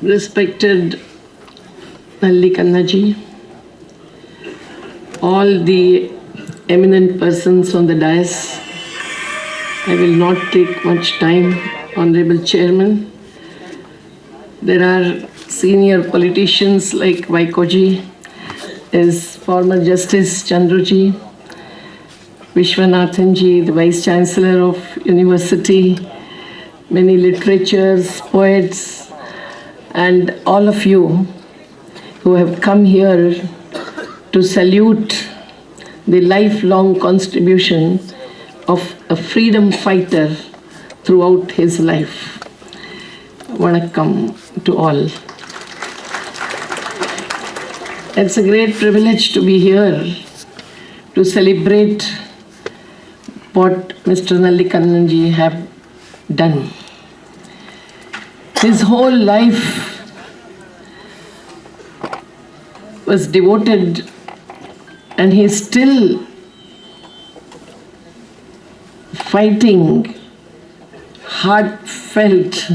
Respected Nalli Kannaji, all the eminent persons on the dais, I will not take much time, Honorable Chairman. There are senior politicians like Vaikoji, is former Justice Chandruji, Vishwanathanji, the Vice Chancellor of University, many literatures, poets, and all of you who have come here to salute the lifelong contribution of a freedom fighter throughout his life. Vanakkam to all. It's a great privilege to be here to celebrate what Mr. Nalli Kannanji have done. His whole life was devoted, and he is still fighting heartfelt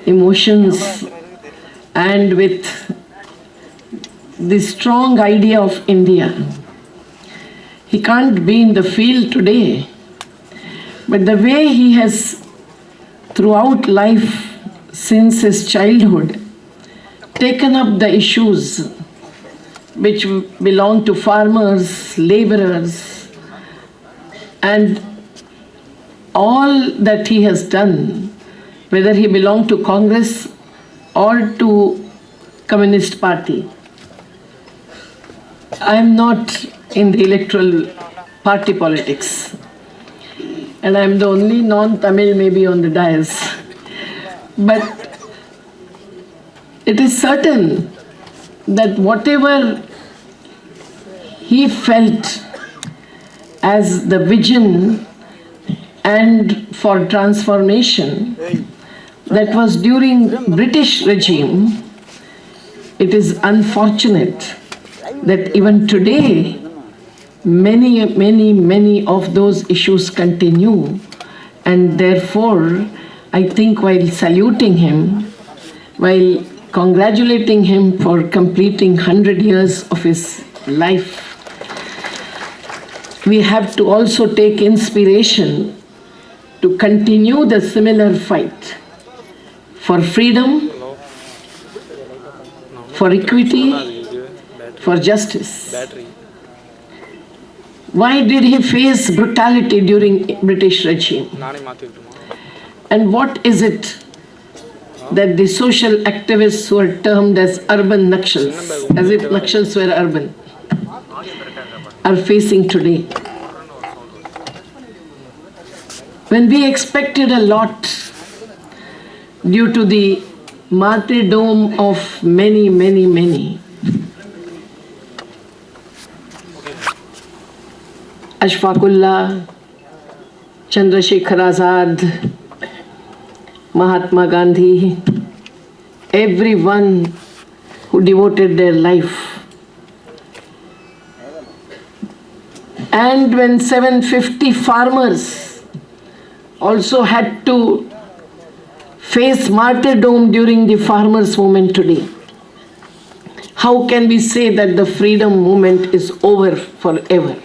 emotions and with the strong idea of India. He can't be in the field today, but the way he has throughout life since his childhood taken up the issues which belong to farmers, laborers, and all that he has done, whether he belonged to Congress or to Communist Party. I am not in the electoral party politics, and I am the only non-Tamil maybe on the dais. But it is certain that whatever he felt as the vision and for transformation that was during British regime, it is unfortunate that even today many of those issues continue, and therefore I think while saluting him, while congratulating him for completing 100 years of his life, we have to also take inspiration to continue the similar fight for freedom, for equity, for justice. Why did he face brutality during British regime? And what is it that the social activists were termed as urban Nakshals, as if Nakshals were urban, are facing today? When we expected a lot due to the martyrdom of many, Ashfaqullah, Chandrasekhar Azad, Mahatma Gandhi, everyone who devoted their life. And when 750 farmers also had to face martyrdom during the farmers' movement today, how can we say that the freedom movement is over forever?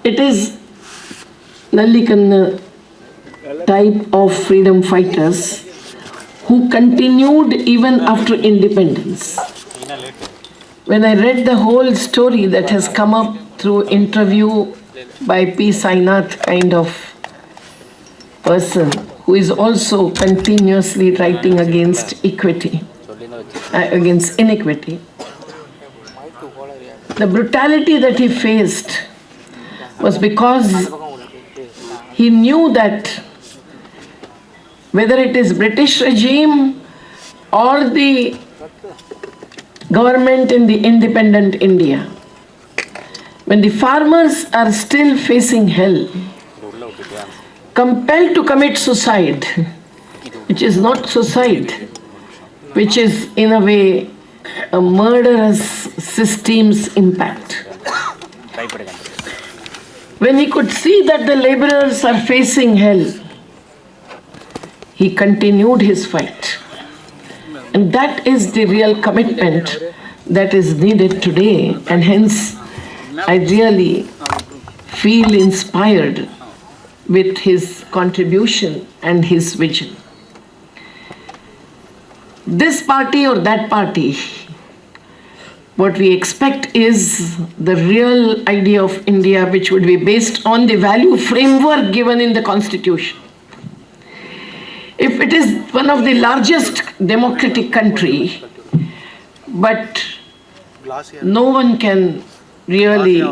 It is Nalli Kanna type of freedom fighters who continued even after independence. When I read the whole story that has come up through interview by P. Sainath kind of person, who is also continuously writing against equity, against inequity, the brutality that he faced was because he knew that whether it is British regime or the government in the independent India, when the farmers are still facing hell, compelled to commit suicide, which is not suicide, which is in a way a murderous system's impact. When he could see that the laborers are facing hell, he continued his fight. And that is the real commitment that is needed today. And hence, I really feel inspired with his contribution and his vision. This party or that party, what we expect is the real idea of India, which would be based on the value framework given in the Constitution. If it is one of the largest democratic country, but no one can really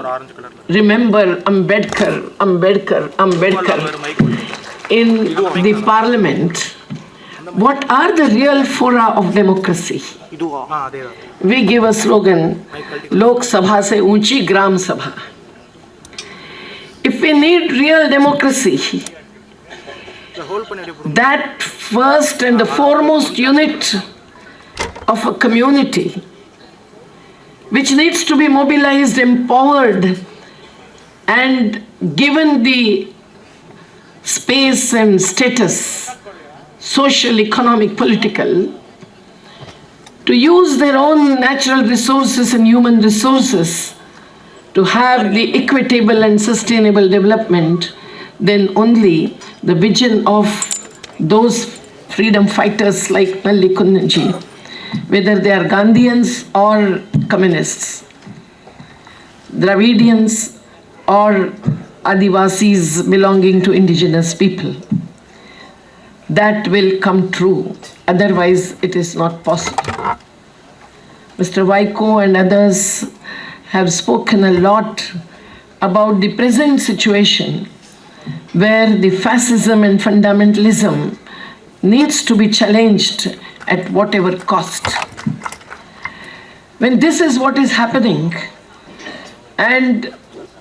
remember Ambedkar in the parliament, what are the real fora of democracy? We give a slogan, Lok Sabha se unchi Gram Sabha. If we need real democracy, that first and the foremost unit of a community, which needs to be mobilized, empowered, and given the space and status, social, economic, political, to use their own natural resources and human resources to have the equitable and sustainable development, then only the vision of those freedom fighters like Nalli Kannan, whether they are Gandhians or communists, Dravidians or Adivasis belonging to indigenous people, that will come true. Otherwise, it is not possible. Mr. Vaiko and others have spoken a lot about the present situation where the fascism and fundamentalism needs to be challenged at whatever cost. When this is what is happening, and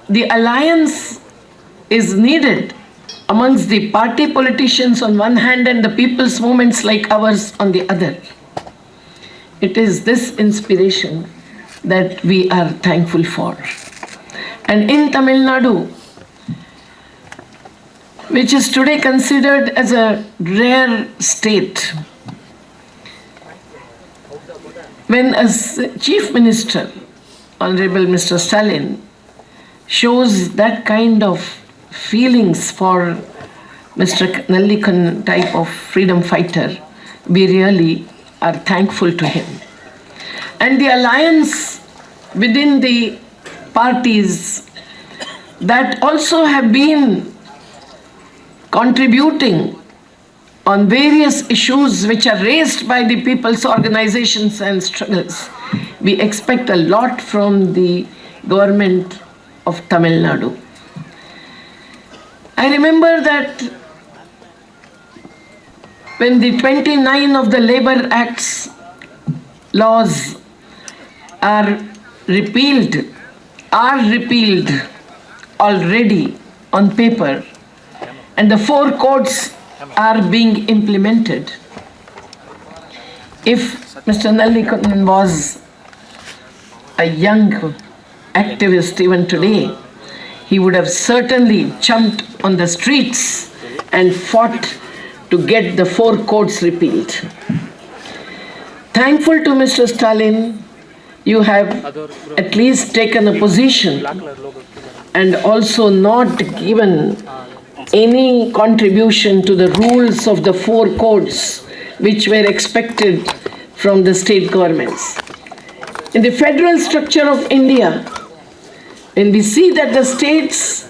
the alliance is needed amongst the party politicians on one hand and the people's movements like ours on the other, it is this inspiration that we are thankful for. And in Tamil Nadu, which is today considered as a rare state, when a chief minister, Honorable Mr. Stalin, shows that kind of feelings for Mr. Nalli Kannan type of freedom fighter, we really are thankful to him. And the alliance within the parties that also have been contributing on various issues which are raised by the people's organizations and struggles. We expect a lot from the government of Tamil Nadu. I remember that when the 29 of the Labour Act's laws are repealed already on paper, and the 4 codes are being implemented. If Mr. Nalli Kannan was a young activist even today, he would have certainly jumped on the streets and fought to get the 4 codes repealed. Thankful to Mr. Stalin, you have at least taken a position and also not given any contribution to the rules of the 4 codes which were expected from the state governments. In the federal structure of India, when we see that the states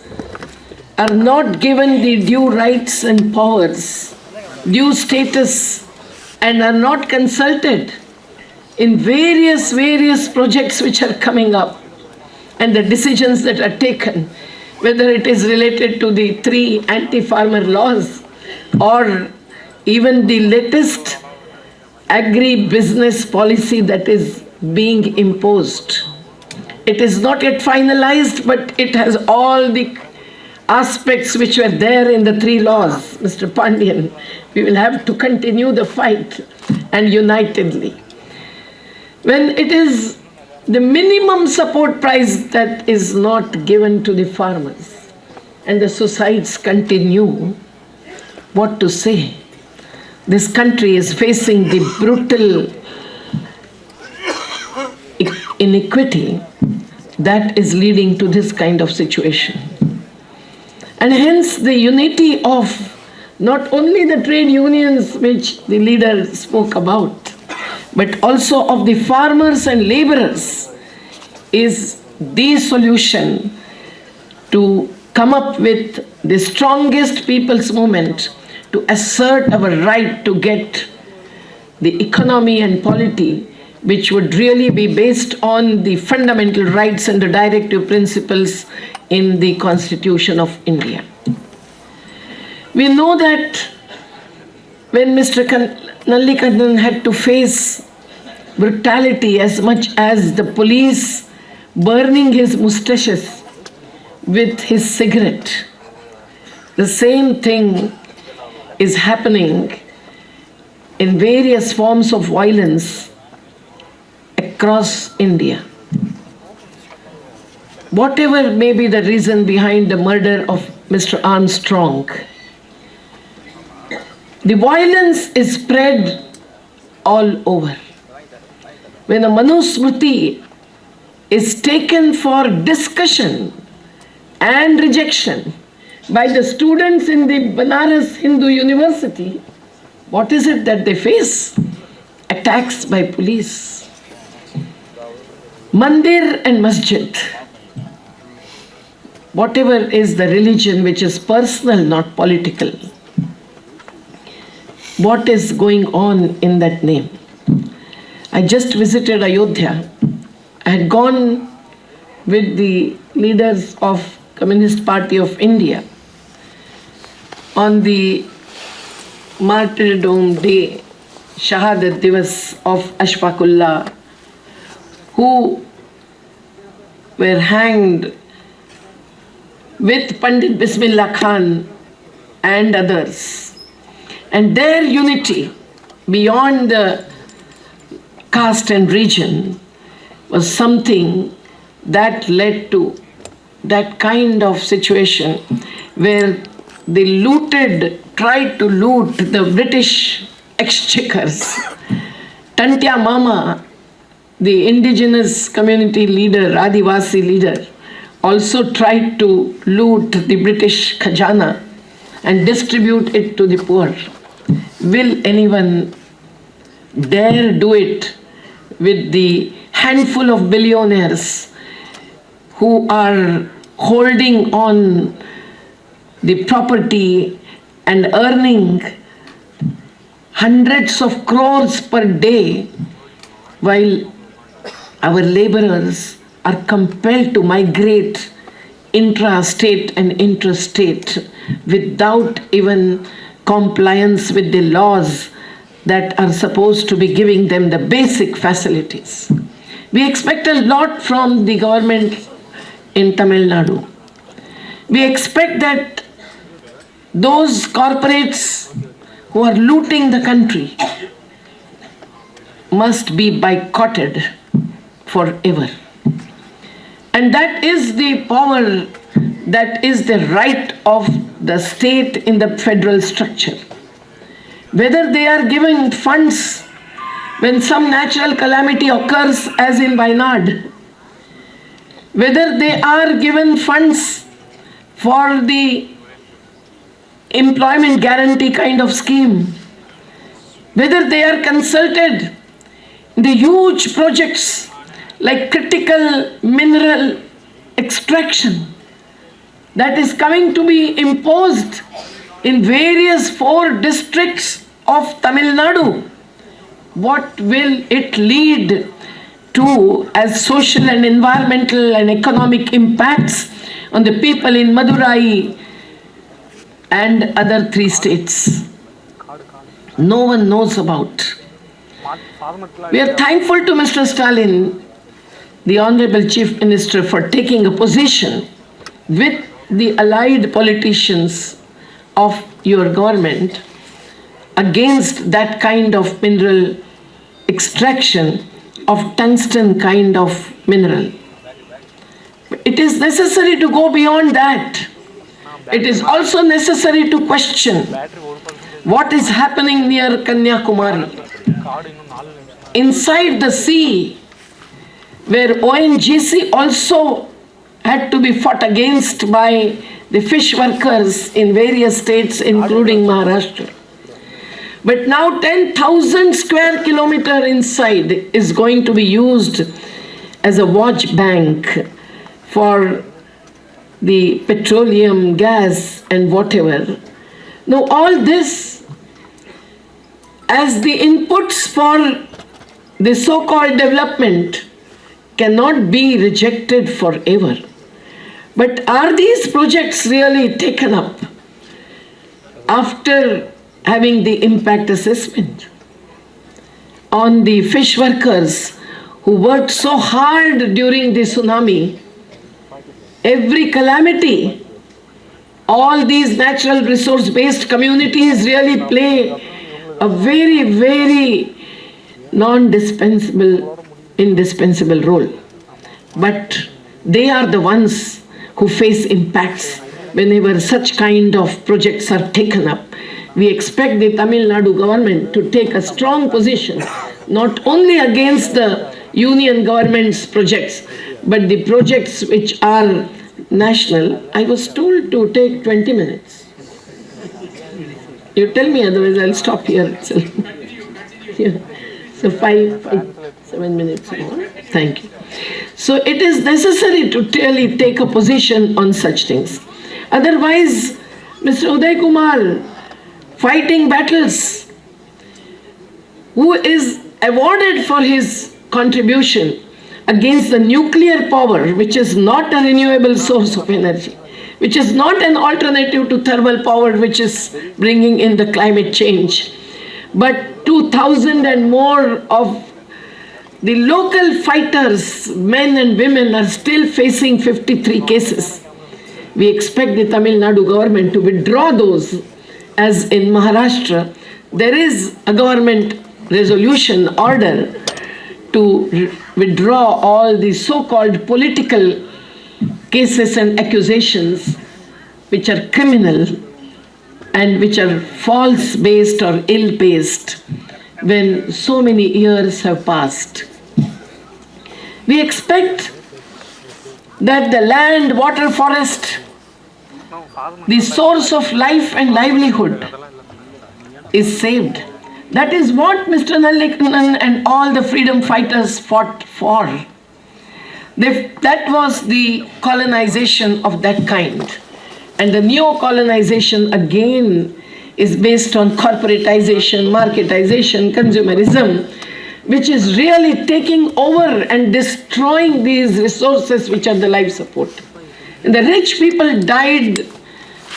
are not given the due rights and powers, due status, and are not consulted in various projects which are coming up, and the decisions that are taken, whether it is related to the 3 anti-farmer laws or even the latest agri-business policy that is being imposed. It is not yet finalized, but it has all the aspects which were there in the 3 laws. Mr. Pandian, we will have to continue the fight and unitedly. When it is the minimum support price that is not given to the farmers, and the suicides continue, what to say? this country is facing the brutal inequity that is leading to this kind of situation. And hence the unity of not only the trade unions which the leader spoke about, but also of the farmers and laborers is the solution to come up with the strongest people's movement to assert our right to get the economy and polity which would really be based on the fundamental rights and the directive principles in the Constitution of India. We know that when Mr. Nallikannan had to face brutality as much as the police burning his mustaches with his cigarette, the same thing is happening in various forms of violence across India. Whatever may be the reason behind the murder of Mr. Armstrong, the violence is spread all over. When a Manusmriti is taken for discussion and rejection by the students in the Banaras Hindu University, what is it that they face? Attacks by police. Mandir and masjid, whatever is the religion which is personal, not political, what is going on in that name? I just visited Ayodhya. I had gone with the leaders of Communist Party of India on the Martyrdom Day, Shahadat Divas of Ashfaqullah, who were hanged with Pandit Bismillah Khan and others. And their unity beyond the caste and region was something that led to that kind of situation where they tried to loot the British exchequers. Tantia Mama, the indigenous community leader, Adivasi leader, also tried to loot the British khajana and distribute it to the poor. Will anyone dare do it with the handful of billionaires who are holding on the property and earning hundreds of crores per day, while our laborers are compelled to migrate intra-state and interstate without even compliance with the laws that are supposed to be giving them the basic facilities. We expect a lot from the government in Tamil Nadu. We expect that those corporates who are looting the country must be boycotted forever. And that is the power, that is the right of the state in the federal structure. Whether they are given funds when some natural calamity occurs, as in Wayanad, whether they are given funds for the employment guarantee kind of scheme, whether they are consulted in the huge projects like critical mineral extraction that is coming to be imposed in various 4 districts of Tamil Nadu, what will it lead to as social and environmental and economic impacts on the people in Madurai and other 3 states? No one knows about. We are thankful to Mr. Stalin, the Honorable Chief Minister, for taking a position with the allied politicians of your government against that kind of mineral extraction of tungsten kind of mineral. It is necessary to go beyond that. It is also necessary to question what is happening near Kanyakumari, inside the sea, where ONGC also had to be fought against by the fish workers in various states, including Maharashtra. But now 10,000 square kilometer inside is going to be used as a watch bank for the petroleum, gas, and whatever. Now all this as the inputs for the so-called development cannot be rejected forever. But are these projects really taken up after having the impact assessment on the fish workers who worked so hard during the tsunami? Every calamity, all these natural resource-based communities really play a very, very indispensable role. But they are the ones who face impacts whenever such kind of projects are taken up. We expect the Tamil Nadu government to take a strong position, not only against the union government's projects, but the projects which are national. I was told to take 20 minutes. You tell me, otherwise I'll stop here itself. Yeah. So 7 minutes more. Thank you. So it is necessary to really take a position on such things. Otherwise, Mr. Uday Kumar, fighting battles, who is awarded for his contribution against the nuclear power, which is not a renewable source of energy, which is not an alternative to thermal power, which is bringing in the climate change, but 2,000 and more of the local fighters, men and women, are still facing 53 cases. We expect the Tamil Nadu government to withdraw those, as in Maharashtra, there is a government resolution order to withdraw all the so-called political cases and accusations which are criminal and which are false-based or ill-based when so many years have passed. We expect that the land, water, forest, the source of life and livelihood, is saved. That is what Mr. Nallikannan and all the freedom fighters fought for. That was the colonization of that kind. And the neo-colonization again is based on corporatization, marketization, consumerism, which is really taking over and destroying these resources which are the life support. And the rich people died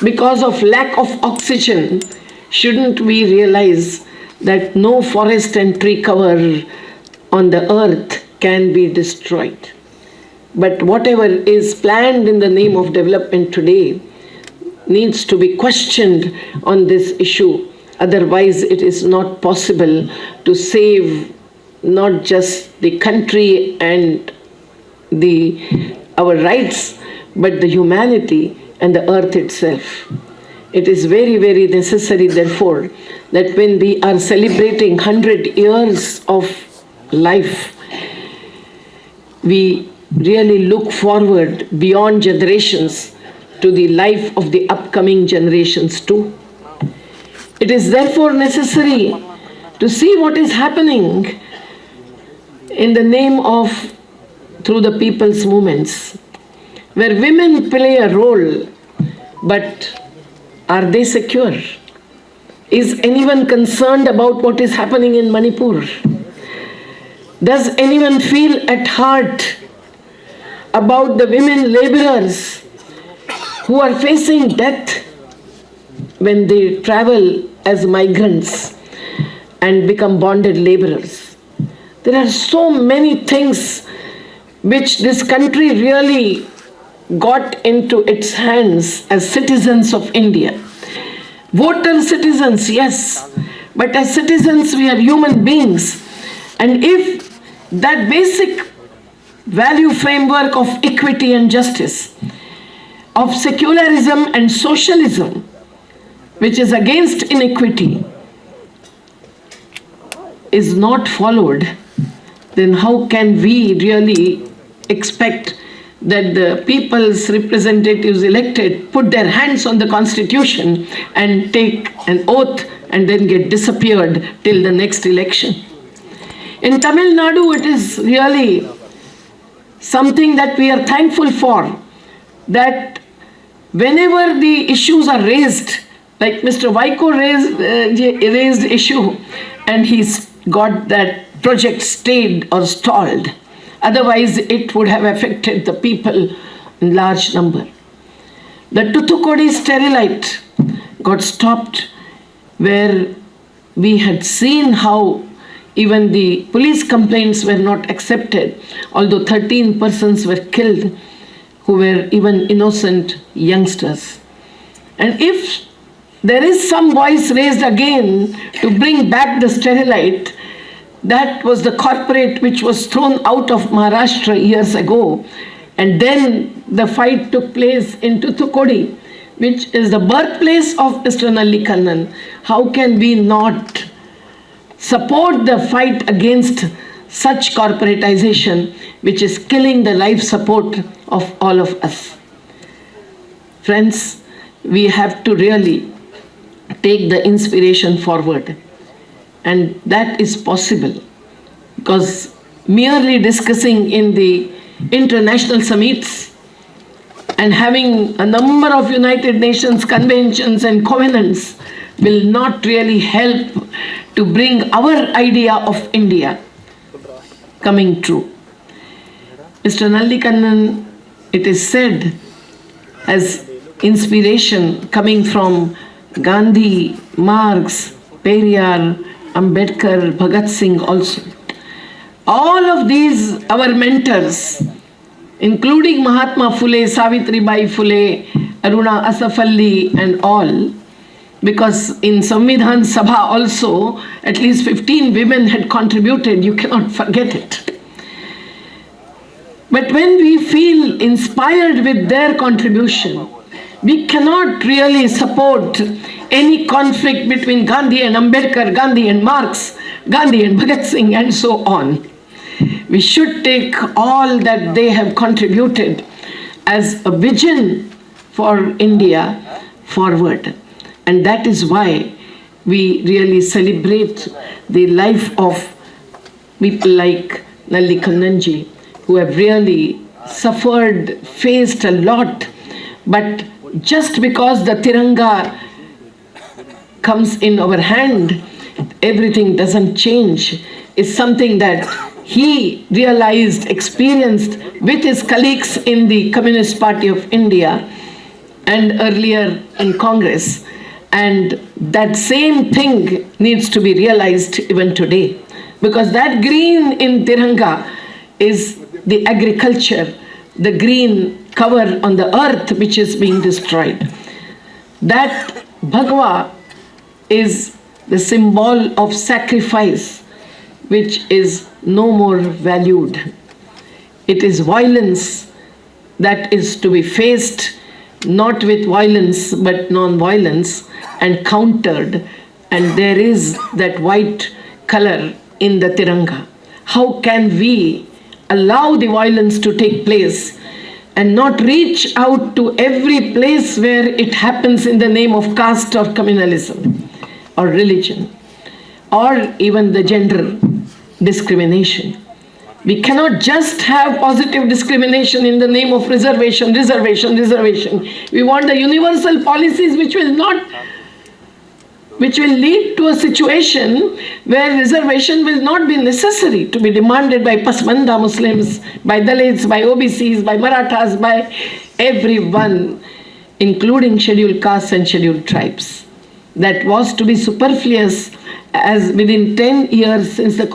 because of lack of oxygen. Shouldn't we realize that no forest and tree cover on the earth can be destroyed? But whatever is planned in the name of development today needs to be questioned on this issue. Otherwise, it is not possible to save not just the country and our rights, but the humanity and the earth itself. It is very, very necessary, therefore, that when we are celebrating 100 years of life, we really look forward beyond generations to the life of the upcoming generations too. It is therefore necessary to see what is happening in the name of, through the people's movements, where women play a role, but are they secure? Is anyone concerned about what is happening in Manipur? Does anyone feel at heart about the women laborers who are facing death when they travel as migrants and become bonded laborers? There are so many things which this country really got into its hands as citizens of India. Voter citizens, yes, but as citizens we are human beings. And if that basic value framework of equity and justice, of secularism and socialism which is against inequity, is not followed, then how can we really expect that the people's representatives elected put their hands on the constitution and take an oath and then get disappeared till the next election? In Tamil Nadu, it is really something that we are thankful for, that whenever the issues are raised, like Mr. Vaiko raised issue, and he's got that project stayed or stalled. Otherwise, it would have affected the people in large number. The Thoothukudi Sterilite got stopped, where we had seen how even the police complaints were not accepted, although 13 persons were killed who were even innocent youngsters. And if there is some voice raised again to bring back the Sterilite, that was the corporate which was thrown out of Maharashtra years ago. And then the fight took place in Thoothukudi, which is the birthplace of Mr. Nalli Kannan. How can we not support the fight against such corporatization, which is killing the life support of all of us? Friends, we have to really take the inspiration forward. And that is possible, because merely discussing in the international summits and having a number of United Nations conventions and covenants will not really help to bring our idea of India coming true. Mr. Nalli Kannan, it is said, has inspiration coming from Gandhi, Marx, Periyar, Ambedkar, Bhagat Singh also. All of these, our mentors, including Mahatma Phule, Savitribai Phule, Aruna Asaf Ali and all, because in Samvidhan Sabha also at least 15 women had contributed, you cannot forget it. But when we feel inspired with their contribution, we cannot really support any conflict between Gandhi and Ambedkar, Gandhi and Marx, Gandhi and Bhagat Singh, and so on. We should take all that they have contributed as a vision for India forward. And that is why we really celebrate the life of people like Nalli Kannanji, who have really suffered, faced a lot, but just because the Tiranga comes in our hand, everything doesn't change. It's something that he realized, experienced with his colleagues in the Communist Party of India and earlier in Congress. And that same thing needs to be realized even today, because that green in Tiranga is the agriculture, the green cover on the earth which is being destroyed. That Bhagwa is the symbol of sacrifice, which is no more valued. It is violence that is to be faced, not with violence but non-violence, and countered. And there is that white color in the Tiranga. How can we allow the violence to take place and not reach out to every place where it happens in the name of caste or communalism or religion or even the gender discrimination? We cannot just have positive discrimination in the name of reservation. We want the universal policies which will lead to a situation where reservation will not be necessary to be demanded by Pasmanda Muslims, by Dalits, by OBCs, by Marathas, by everyone, including scheduled castes and scheduled tribes. That was to be superfluous, as within 10 years since the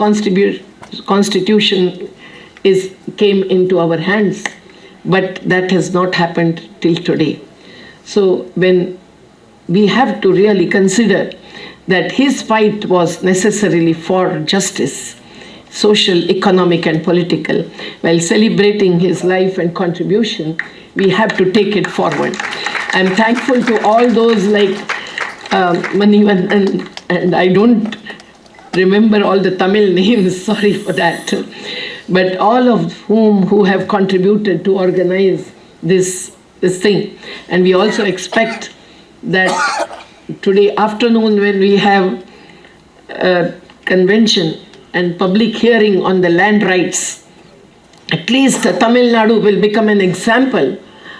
Constitution came into our hands, but that has not happened till today. So when we have to really consider that his fight was necessarily for justice, social, economic and political, while celebrating his life and contribution, we have to take it forward. I'm thankful to all those like Manivandan, and I don't remember all the Tamil names, sorry for that, but all of who have contributed to organize this thing. And we also expect that today afternoon, when we have a convention and public hearing on the land rights, at least Tamil Nadu will become an example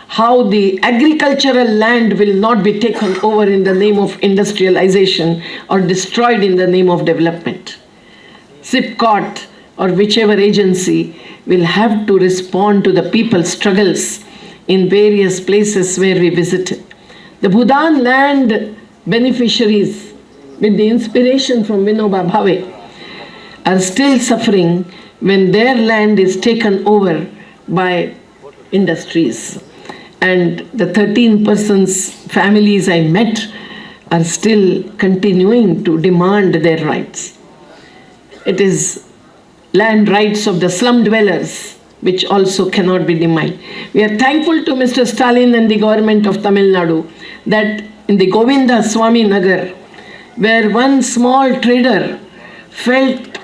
how the agricultural land will not be taken over in the name of industrialization or destroyed in the name of development. SIPCOT or whichever agency will have to respond to the people's struggles in various places where we visited. The Bhudan land beneficiaries, with the inspiration from Vinoba Bhave, are still suffering when their land is taken over by industries. And the 13 persons, families I met, are still continuing to demand their rights. It is land rights of the slum dwellers which also cannot be denied. We are thankful to Mr. Stalin and the government of Tamil Nadu that in the Govinda Swami Nagar, where one small trader felt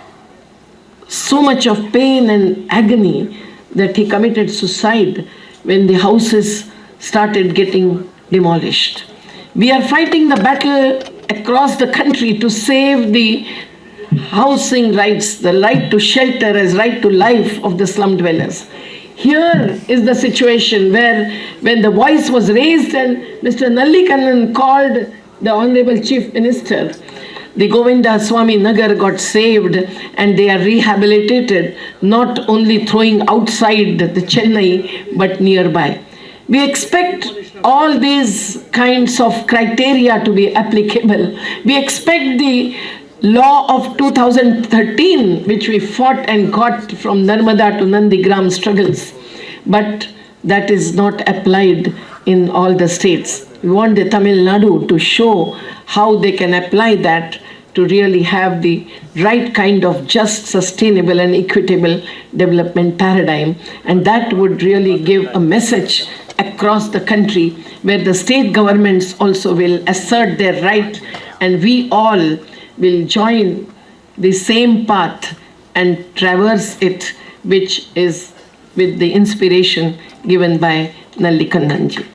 so much of pain and agony that he committed suicide when the houses started getting demolished. We are fighting the battle across the country to save the housing rights, the right to shelter as right to life of the slum dwellers. Here is the situation where when the voice was raised and Mr. Nallikannan called the Honorable Chief Minister, the Govinda Swami Nagar got saved and they are rehabilitated, not only throwing outside the Chennai but nearby. We expect all these kinds of criteria to be applicable. We expect the law of 2013, which we fought and got from Narmada to Nandigram struggles, but that is not applied in all the states. We want the Tamil Nadu to show how they can apply that to really have the right kind of just, sustainable and equitable development paradigm. And that would really give a message across the country where the state governments also will assert their right and we all will join the same path and traverse it, which is with the inspiration given by Nallikannanji.